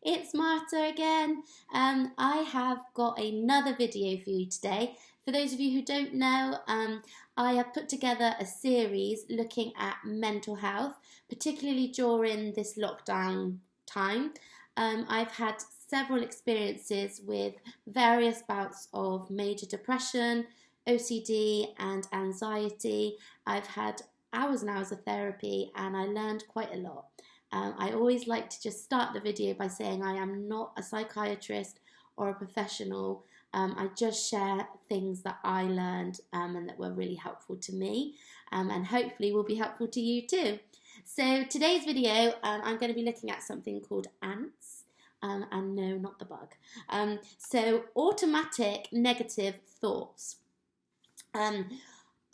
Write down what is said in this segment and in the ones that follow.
it's Marta again. I have got another video for you today. For those of you who don't know, I have put together a series looking at mental health, particularly during this lockdown time. I've had several experiences with various bouts of major depression, OCD and anxiety. I've had hours and hours of therapy and I learned quite a lot. I always like to just start the video by saying I am not a psychiatrist or a professional. I just share things that I learned and that were really helpful to me and hopefully will be helpful to you too. So today's video, I'm going to be looking at something called ANTS. And no, not the bug. So automatic negative thoughts.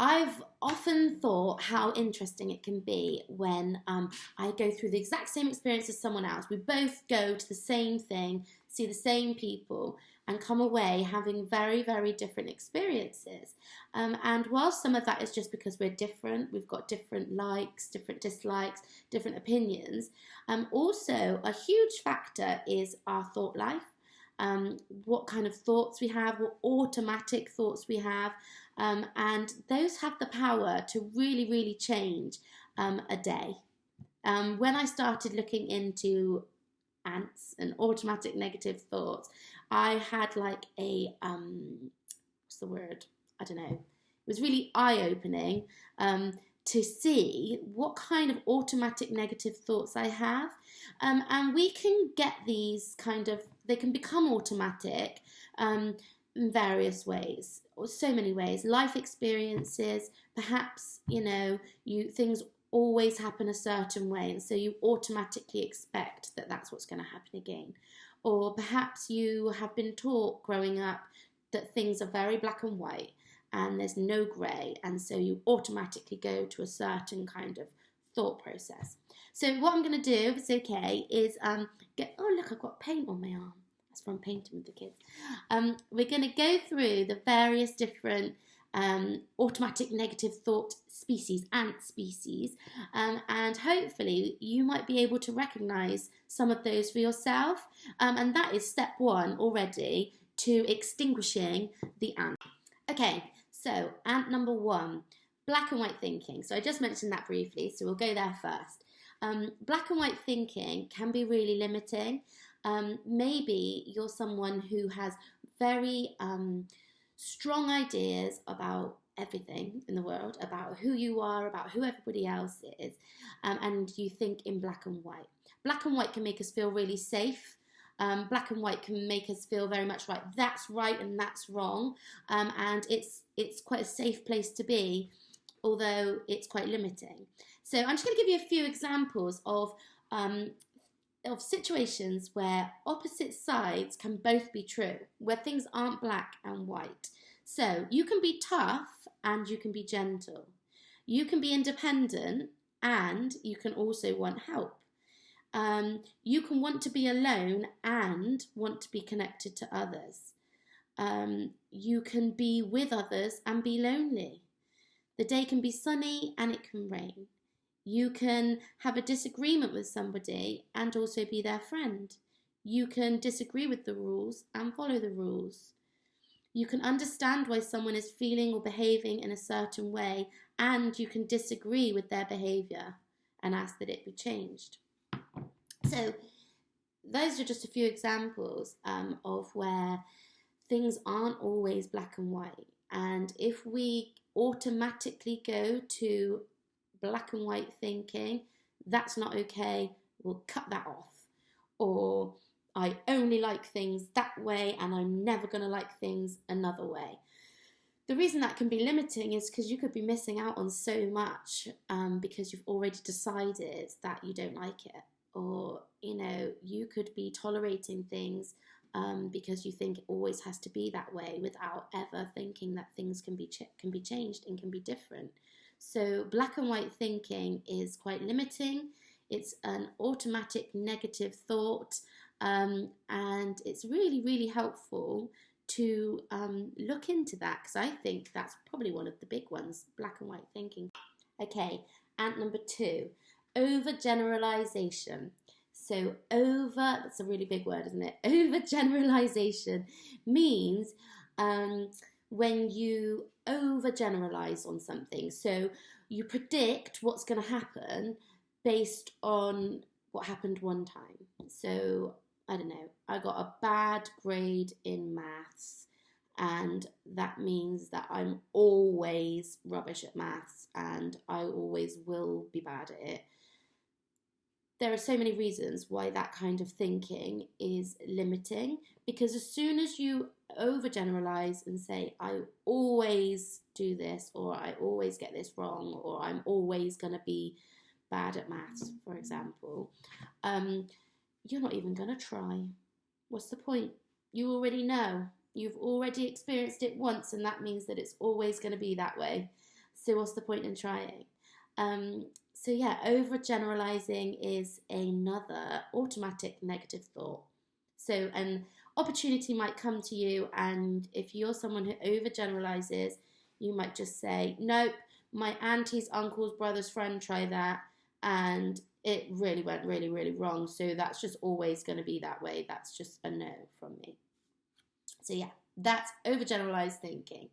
I've often thought how interesting it can be when I go through the exact same experience as someone else. We both go to the same thing, see the same people, and come away having very, very different experiences. And while some of that is just because we're different, we've got different likes, different dislikes, different opinions, also a huge factor is our thought life. What kind of thoughts we have, what automatic thoughts we have, and those have the power to really, really change a day. When I started looking into ANTS and automatic negative thoughts, I had like a, what's the word? I don't know. It was really eye-opening to see what kind of automatic negative thoughts I have. And we can get these they can become automatic in various ways, or so many ways. Life experiences, perhaps, things always happen a certain way, and so you automatically expect that that's what's going to happen again. Or perhaps you have been taught growing up that things are very black and white, and there's no grey, and so you automatically go to a certain kind of thought process. So what I'm going to do, if it's okay, is oh look, I've got paint on my arm. That's from painting with the kids. We're going to go through the various different automatic negative thought species, ant species, and hopefully you might be able to recognise some of those for yourself. And that is step one already to extinguishing the ant. Okay, so ant number one, black and white thinking. So I just mentioned that briefly, so we'll go there first. Black and white thinking can be really limiting. Maybe you're someone who has very strong ideas about everything in the world, about who you are, about who everybody else is, and you think in black and white. Black and white can make us feel really safe. Black and white can make us feel very much like that's right and that's wrong, and it's quite a safe place to be, although it's quite limiting. So I'm just going to give you a few examples of situations where opposite sides can both be true, where things aren't black and white. So you can be tough and you can be gentle. You can be independent and you can also want help. You can want to be alone and want to be connected to others. You can be with others and be lonely. The day can be sunny and it can rain. You can have a disagreement with somebody and also be their friend. You can disagree with the rules and follow the rules. You can understand why someone is feeling or behaving in a certain way, and you can disagree with their behaviour and ask that it be changed. So those are just a few examples of where things aren't always black and white. And if we automatically go to black and white thinking, that's not okay, we'll cut that off. Or I only like things that way and I'm never going to like things another way. The reason that can be limiting is because you could be missing out on so much because you've already decided that you don't like it. Or, you could be tolerating things because you think it always has to be that way without ever thinking that things can be changed and can be different. So black and white thinking is quite limiting. It's an automatic negative thought, and it's really, really helpful to look into that, because I think that's probably one of the big ones, black and white thinking. Okay, ant number two, overgeneralization. So that's a really big word, isn't it? Overgeneralization means when you overgeneralize on something. So you predict what's going to happen based on what happened one time. So I don't know, I got a bad grade in maths, and that means that I'm always rubbish at maths and I always will be bad at it. There are so many reasons why that kind of thinking is limiting, because as soon as you overgeneralize and say, I always do this, or I always get this wrong, or I'm always going to be bad at maths, for example, you're not even going to try. What's the point? You already know. You've already experienced it once, and that means that it's always going to be that way. So what's the point in trying? So yeah, overgeneralizing is another automatic negative thought. So an opportunity might come to you, and if you're someone who overgeneralizes, you might just say, nope, my auntie's uncle's brother's friend tried that, and it really went really, really wrong. So that's just always going to be that way. That's just a no from me. So yeah, that's overgeneralized thinking.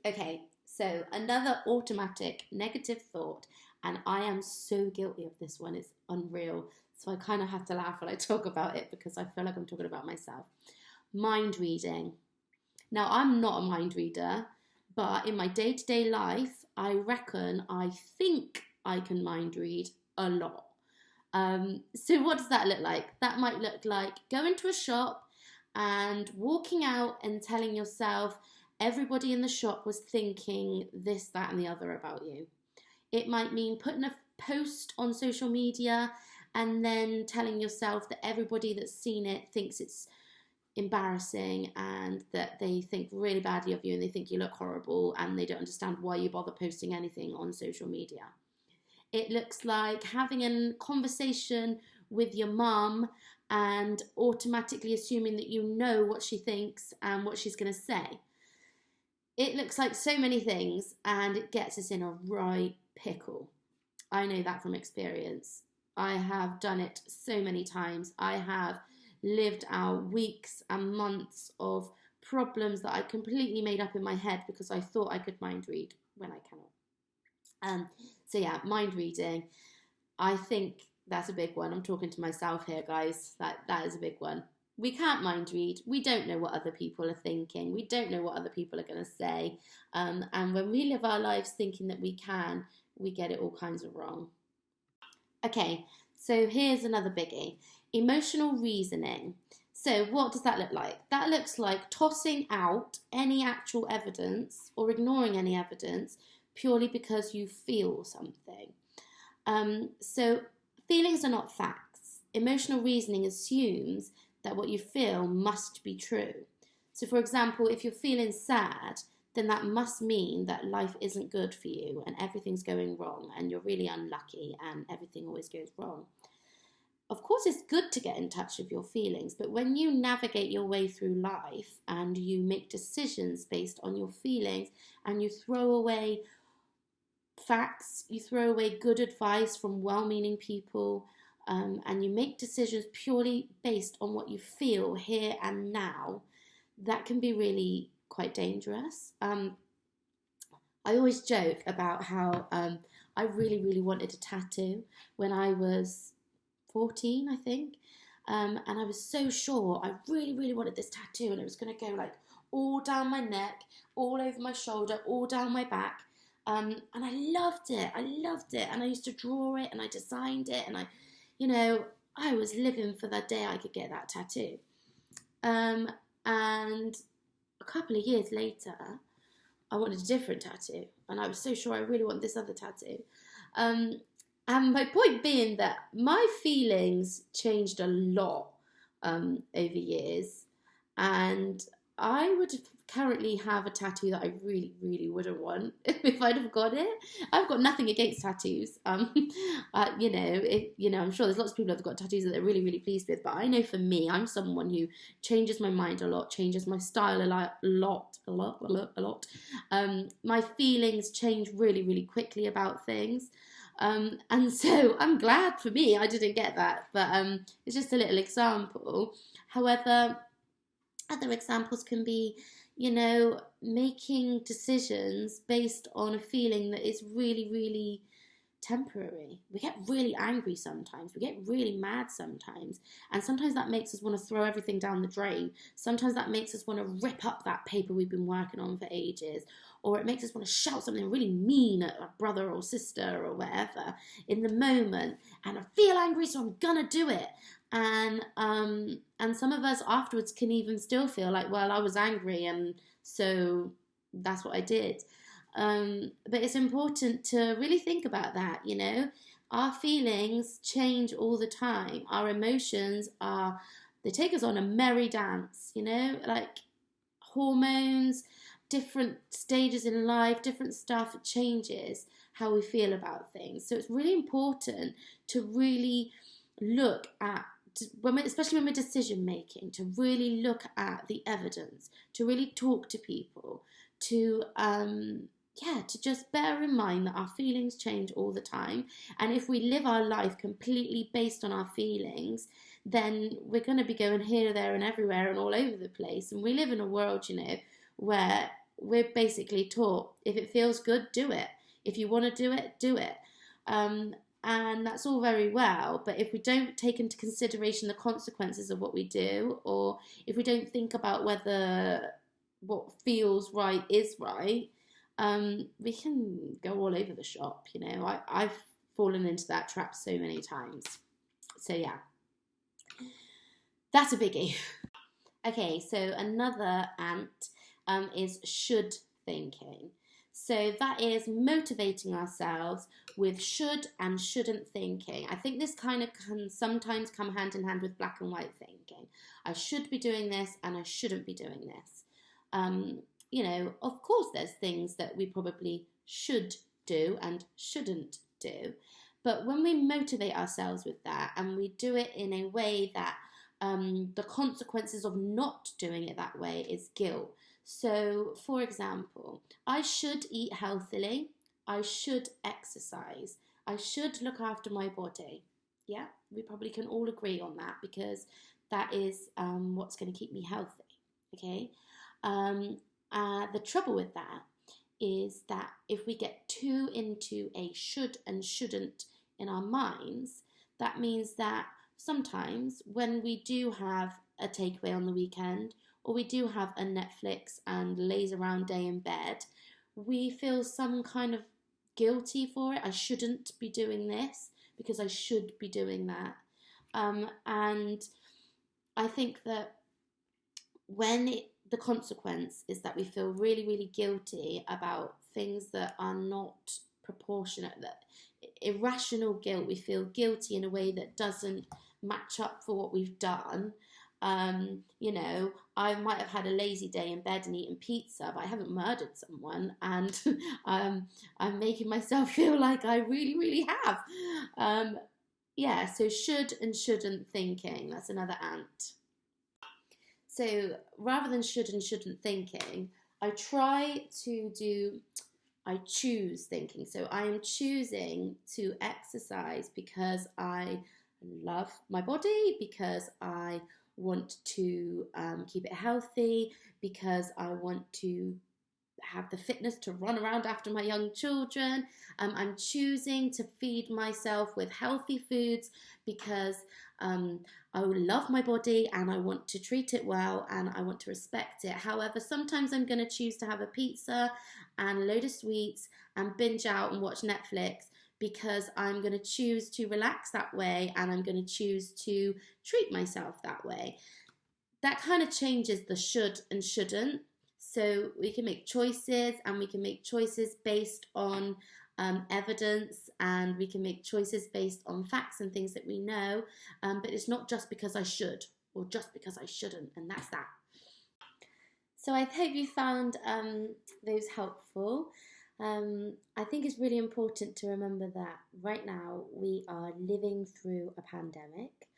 Okay, so another automatic negative thought, and I am so guilty of this one, it's unreal. So I kind of have to laugh when I talk about it because I feel like I'm talking about myself. Mind reading. Now, I'm not a mind reader, but in my day-to-day life, I think I can mind read a lot. So what does that look like? That might look like going to a shop and walking out and telling yourself everybody in the shop was thinking this, that, and the other about you. It might mean putting a post on social media and then telling yourself that everybody that's seen it thinks it's embarrassing and that they think really badly of you and they think you look horrible and they don't understand why you bother posting anything on social media. It looks like having a conversation with your mum and automatically assuming that you know what she thinks and what she's going to say. It looks like so many things, and it gets us in a right pickle. I know that from experience. I have done it so many times. I have lived out weeks and months of problems that I completely made up in my head because I thought I could mind read when I cannot. So yeah, mind reading. I think that's a big one. I'm talking to myself here, guys. That is a big one. We can't mind read. We don't know what other people are thinking. We don't know what other people are going to say. And when we live our lives thinking that we can, we get it all kinds of wrong. Okay, so here's another biggie. Emotional reasoning. So what does that look like? That looks like tossing out any actual evidence or ignoring any evidence purely because you feel something. So feelings are not facts. Emotional reasoning assumes that what you feel must be true. So for example, if you're feeling sad, then that must mean that life isn't good for you and everything's going wrong and you're really unlucky and everything always goes wrong. Of course, it's good to get in touch with your feelings, but when you navigate your way through life and you make decisions based on your feelings and you throw away facts, you throw away good advice from well-meaning people, and you make decisions purely based on what you feel here and now, that can be really quite dangerous. I always joke about how I really, really wanted a tattoo when I was 14, I think, and I was so sure I really, really wanted this tattoo, and it was going to go like all down my neck, all over my shoulder, all down my back, and I loved it, and I used to draw it, and I designed it, and I was living for the day I could get that tattoo. And a couple of years later, I wanted a different tattoo, and I was so sure I really want this other tattoo. And my point being that my feelings changed a lot over years, and I would currently have a tattoo that I really, really wouldn't want if I'd have got it. I've got nothing against tattoos. I'm sure there's lots of people who've got tattoos that they're really, really pleased with, but I know for me, I'm someone who changes my mind a lot, changes my style a lot. My feelings change really, really quickly about things. And so I'm glad for me I didn't get that, but it's just a little example. However, other examples can be, making decisions based on a feeling that is really, really temporary. We get really angry sometimes. We get really mad sometimes. And sometimes that makes us want to throw everything down the drain. Sometimes that makes us want to rip up that paper we've been working on for ages. Or it makes us want to shout something really mean at a brother or sister or whatever in the moment. And I feel angry, so I'm gonna do it. And some of us afterwards can even still feel like, well, I was angry, and so that's what I did. But it's important to really think about that, Our feelings change all the time. Our emotions they take us on a merry dance, like hormones, different stages in life, different stuff, it changes how we feel about things. So it's really important to really look at, especially when we're decision making, to really look at the evidence, to really talk to people, to just bear in mind that our feelings change all the time. And if we live our life completely based on our feelings, then we're going to be going here, there, and everywhere and all over the place. And we live in a world, where we're basically taught, if it feels good, do it. If you want to do it, do it. And that's all very well, but if we don't take into consideration the consequences of what we do, or if we don't think about whether what feels right is right, we can go all over the shop, I've fallen into that trap so many times. So yeah, that's a biggie. Okay, so another ant is should thinking. So that is motivating ourselves with should and shouldn't thinking. I think this kind of can sometimes come hand in hand with black and white thinking. I should be doing this and I shouldn't be doing this. Of course there's things that we probably should do and shouldn't do. But when we motivate ourselves with that and we do it in a way that the consequences of not doing it that way is guilt. So, for example, I should eat healthily, I should exercise, I should look after my body. Yeah, we probably can all agree on that because that is what's going to keep me healthy, okay? The trouble with that is that if we get too into a should and shouldn't in our minds, that means that sometimes when we do have a takeaway on the weekend, or we do have a Netflix and laze around day in bed, we feel some kind of guilty for it. I shouldn't be doing this because I should be doing that. And I think that the consequence is that we feel really, really guilty about things that are not proportionate, that irrational guilt. We feel guilty in a way that doesn't match up for what we've done. I might have had a lazy day in bed and eaten pizza, but I haven't murdered someone, and I'm making myself feel like I really, really have. So should and shouldn't thinking, that's another ant. So rather than should and shouldn't thinking, I choose thinking. So I am choosing to exercise because I love my body, because I want to keep it healthy, because I want to have the fitness to run around after my young children. I'm choosing to feed myself with healthy foods because I love my body and I want to treat it well and I want to respect it. However, sometimes I'm going to choose to have a pizza and a load of sweets and binge out and watch Netflix because I'm going to choose to relax that way and I'm going to choose to treat myself that way. That kind of changes the should and shouldn't. So we can make choices, and we can make choices based on evidence, and we can make choices based on facts and things that we know, but it's not just because I should or just because I shouldn't, and that's that. So I hope you found those helpful. I think it's really important to remember that right now we are living through a pandemic,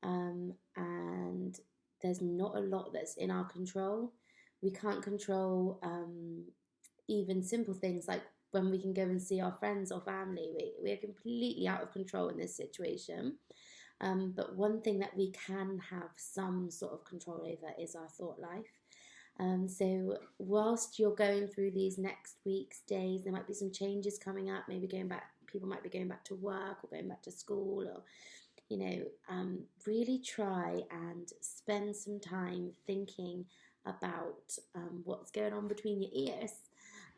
and there's not a lot that's in our control. We can't control even simple things like when we can go and see our friends or family. We are completely out of control in this situation. But one thing that we can have some sort of control over is our thought life. So whilst you're going through these next weeks, days, there might be some changes coming up. Maybe people might be going back to work or going back to school, or really try and spend some time thinking about what's going on between your ears.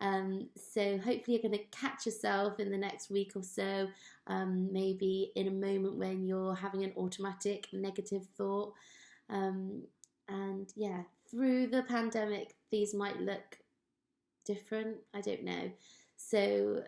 So hopefully you're going to catch yourself in the next week or so, maybe in a moment when you're having an automatic negative thought. And yeah, through the pandemic, these might look different. I don't know. So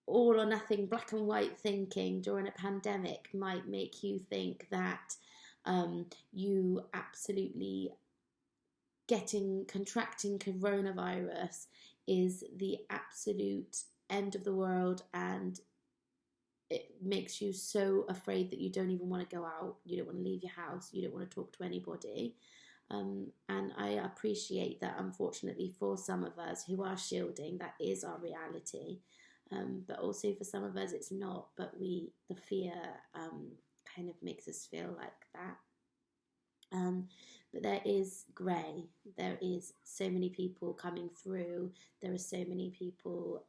all or nothing, black and white thinking during a pandemic might make you think that you absolutely contracting coronavirus is the absolute end of the world, and it makes you so afraid that you don't even want to go out, you don't want to leave your house, you don't want to talk to anybody. And I appreciate that, unfortunately, for some of us who are shielding, that is our reality. But also for some of us it's not, but the fear kind of makes us feel like that. But there is grey. There is so many people coming through. There are so many people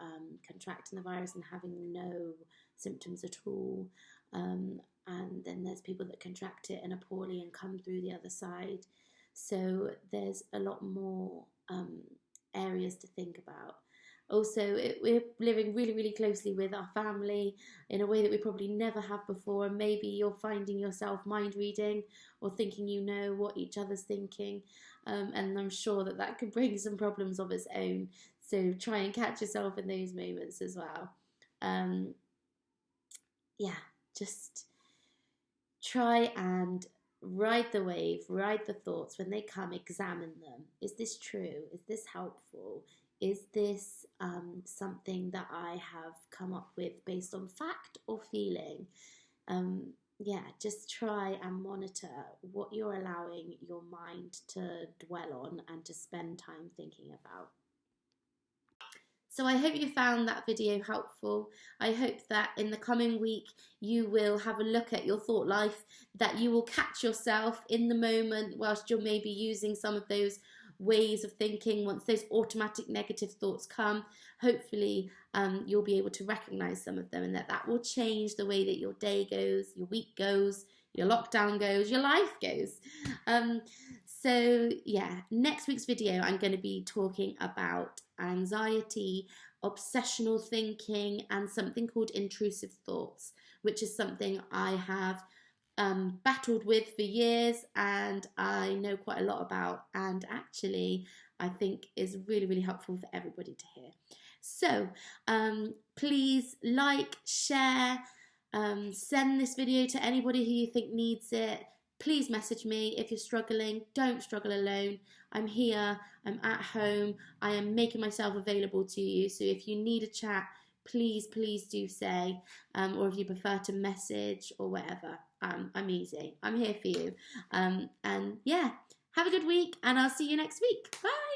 contracting the virus and having no symptoms at all. And then there's people that contract it and are poorly and come through the other side. So there's a lot more areas to think about. Also, we're living really, really closely with our family in a way that we probably never have before. And maybe you're finding yourself mind reading or thinking you know what each other's thinking. And I'm sure that could bring some problems of its own. So try and catch yourself in those moments as well. Just try and ride the wave, ride the thoughts. When they come, examine them. Is this true? Is this helpful? Is this something that I have come up with based on fact or feeling? Just try and monitor what you're allowing your mind to dwell on and to spend time thinking about. So I hope you found that video helpful. I hope that in the coming week you will have a look at your thought life, that you will catch yourself in the moment whilst you're maybe using some of those ways of thinking. Once those automatic negative thoughts come, hopefully you'll be able to recognize some of them, and that will change the way that your day goes, your week goes, your lockdown goes, your life goes. Next week's video I'm going to be talking about anxiety, obsessional thinking, and something called intrusive thoughts, which is something I have battled with for years and I know quite a lot about, and actually I think is really, really helpful for everybody to hear. So please like, share, send this video to anybody who you think needs it. Please message me if you're struggling. Don't struggle alone. I'm here. I'm at home. I am making myself available to you. So if you need a chat, please do say, or if you prefer to message or whatever, I'm easy. I'm here for you. Have a good week, and I'll see you next week. Bye.